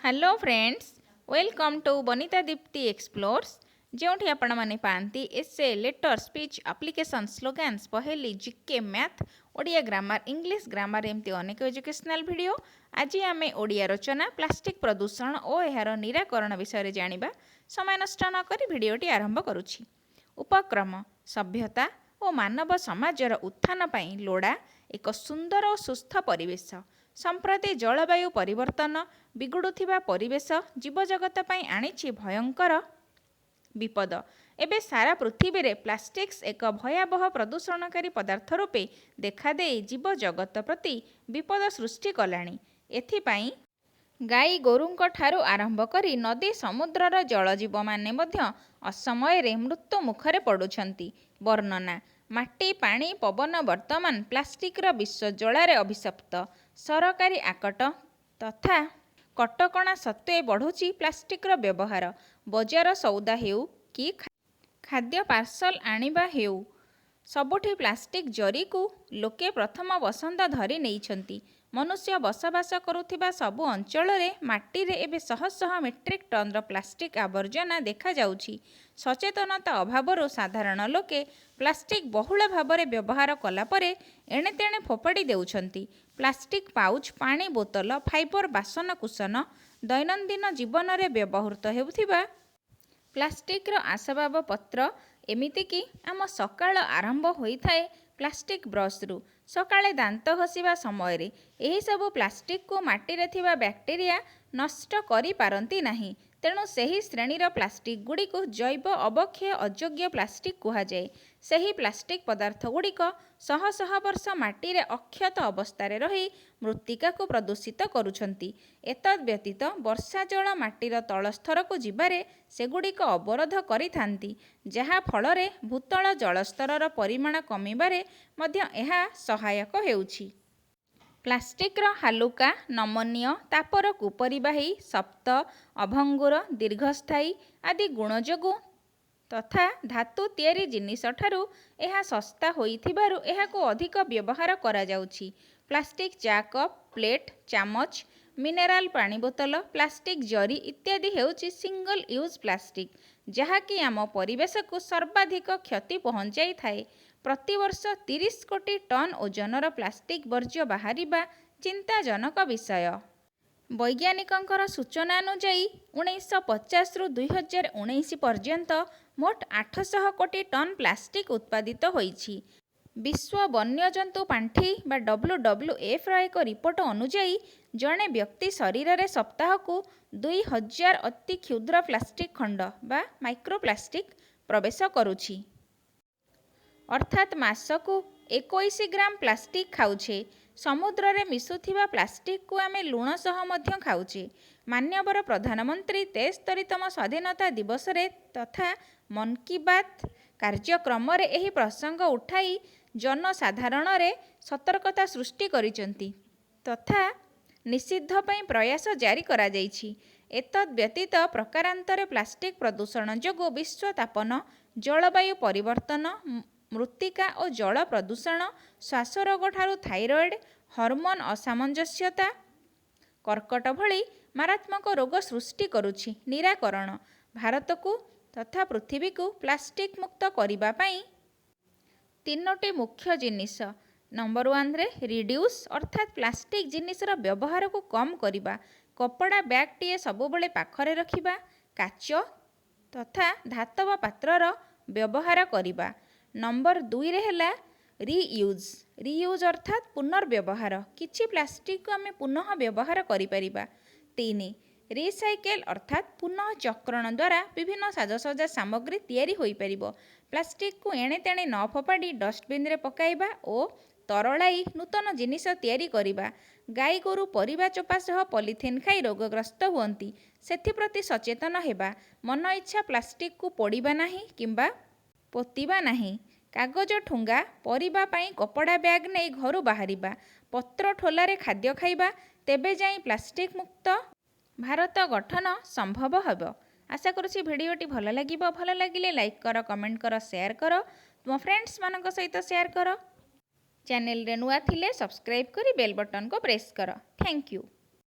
Hello friends, welcome to Banita Dipti explores जोठी आपण माने पांती एसे लेटर स्पीच एप्लिकेशन स्लोगान्स पहेली GK math Odia grammar English grammar एमती अनेक एजुकेशनल वीडियो। आज आमे ओडिया रचना प्लास्टिक प्रदूषण और यार निराकरण विषय जानिबा। समय नष्ट न करी वीडियोटी आरंभ करुछि। उपक्रम सभ्यता और मानव समाजर उत्थान पई लोड़ा एक सुंदर और सुस्थ परिवेश। संप्रति जलवायु परिवर्तन बिगुड़ुथिबा परिवेश जीवजगत पई आनिछि भयंकर विपद। एबे सारा पृथ्वी रे प्लास्टिक्स एक भयावह प्रदूषणकारी पदार्थ रूपे देखादे जीवजगत प्रति विपद सृष्टि कलाणी। एथिपाई गाई गोरुंक ठारू आरंभ करी नदी समुद्रर जलजीव माने मध्य असमय मृत्यु मुखरे पड़ुछंती। वर्णना माटी पानी पवन वर्तमान प्लास्टिकर विश्व जलारे अभिशप्त। सरकारी आकट तथा कटकणा सत्वे बढ़ुची प्लास्टिकर व्यवहार। बजार सौदा हेउ कि खाद्य पार्सल आनिबा हेउ सबुठी प्लास्टिक जरी को लोके प्रथम पसंद धरी नेइछंती। मनुष्य बसवास करुथिबा सबु अंचल रे माटी रे एबे शह शह मेट्रिक टन प्लास्टिक आवर्जना देखा जाउछि। सचेतनता अभावरु साधारण लोके प्लास्टिक बहुल भाବରେ व्यवहार कला परे एणे तेणे फोपाड़ी देउछंती। प्लास्टिक पाउच पानी बोतल फाइबर बासन कुसन दैनंदिन जीवन रे व्यवहृत हेउथिबा प्लास्टिक रो आसबाब पत्र एमिति कि आम सकाळ आरंभ होइथाए प्लास्टिक ब्रश रु। सकाळे दांत घसीबा समय रे एही सबु प्लास्टिक को माटी रे थिबा बैक्टेरिया नष्ट करि पारंती नाही। तेणु सही श्रेणीर प्लास्टिक गुड़ी को जैव अवक्षय अयोग्य प्लास्टिक कुहा जाए। सही प्लास्टिक पदार्थ गुड़िक शह शह वर्ष माटी रे अक्षत अवस्था रे रही मृत्तिका को प्रदूषित करुछंती। एतद व्यतीत वर्षा जल माटीर तल स्तर को जिबारे सेगुड़िक अवरोध करिथांती, जहा फलरे भूतल जलस्तरर परिमाण कमिबारे मध्य एहा सहायक हेउछि। प्लास्टिक हालुका नमनीय तापर कुपरिबाही सप्त अभंगुर दीर्घस्थायी आदि गुण जोगु तथा धातु तैयारी जिनिस ठारू एहा सस्ता होइथिबारु एहाको अधिक व्यवहार करा जाउछि। प्लास्टिक चा कप प्लेट चामच मिनेराल पानी बोतल प्लास्टिक जरी इत्यादि हेउछि सिंगल यूज प्लास्टिक, जहाँकि आम परिवेश को सर्वाधिक क्षति पहुँचाई थाए। प्रतिवर्ष 30 कोटी टन ओजनर प्लास्टिक वर्ज्य बाहरिबा चिंताजनक विषय। वैज्ञानिकंकर सूचना अनुଯାयी 1950 रु 2019 पर्यंत मोट 800 कोटी टन प्लास्टिक उत्पादित होइछि। विश्व वन्यजंतु पांठी बा WWF एक रिपोर्ट अनुଯାयी जड़े व्यक्ति शरीर रे सप्ताह को 2000 अति क्षुद्र प्लास्टिक खंड बा माइक्रोप्लास्टिक प्रवेश करुछि। अर्थात मासकु 21 ग्राम प्लास्टिक खाउछे। समुद्र रे मिसुथिबा प्लास्टिक को आमे लुण सह मध्य खाउछे। मान्यवर प्रधानमंत्री 73तम स्वाधीनता दिवस रे तथा मन की बात कार्यक्रम रे एही प्रसंग उठाई जनसाधारण रे सतर्कता सृष्टि करिसंती तथा निषिद्ध पई प्रयास जारी करा जाइछि। एतद व्यतीत प्रकारांतर प्लास्टिक प्रदूषण जोगु विश्व तापन जलवायु परिवर्तन मृत्तिका और जल प्रदूषण श्वास रोग ठारू थाइरॉइड हार्मोन असामंजस्यता कर्कट भली मारात्मक रोग सृष्टि करुछि। निराकरण भारत को तथा पृथ्वी को प्लास्टिक मुक्त करिबा पई तीनोटी मुख्य जिनिस। नंबर 1 रे रिड्यूस अर्थात प्लास्टिक जिनिसर व्यवहार को कम करिबा। कपड़ा बैग टीए सबुबले पाखरे रखिबा। काच तथा धातव पात्रर व्यवहार करिबा। नंबर 2 रे हेला रीयूज अर्थात पुनर्व्यवहार। किछि प्लास्टिक को आमे पुनः व्यवहार करि परिबा। 3 रिसाइकेल अर्थात पुनः चक्रण द्वारा विभिन्न साजसज्जा सामग्री तैयारी होई परिबो। प्लास्टिक को एणे तेणे न फोपाड़ी डस्टबिन रे पकाइबा ओ तरलाई नूतन जिनिस तैयारी करिबा। गाई गोरु परिबा चोपा सह पॉलिथिन खाई रोगग्रस्त हुअंती, सेथिप्रति सचेतन हेबा। मन इच्छा प्लास्टिक को पोड़िबा नाही किंबा पोतिबा नाही। कागज ठुंगा परिबा पाई कपड़ा बैग नहीं घरू बाहरिबा। पत्र ठोलारे खाद्य खाइबा, तेबे जाई प्लास्टिक मुक्त भारत गठन संभव हेबो। आशा करुछि भिडियोटी भल लागिबो। भल लागिले लाइक कर, कमेंट कर, शेयर कर, तुम फ्रेंड्स मानक सहित शेयर कर। चैनल रे नुआ थिले सब्सक्राइब करी बेल बटन को प्रेस कर। Thank you.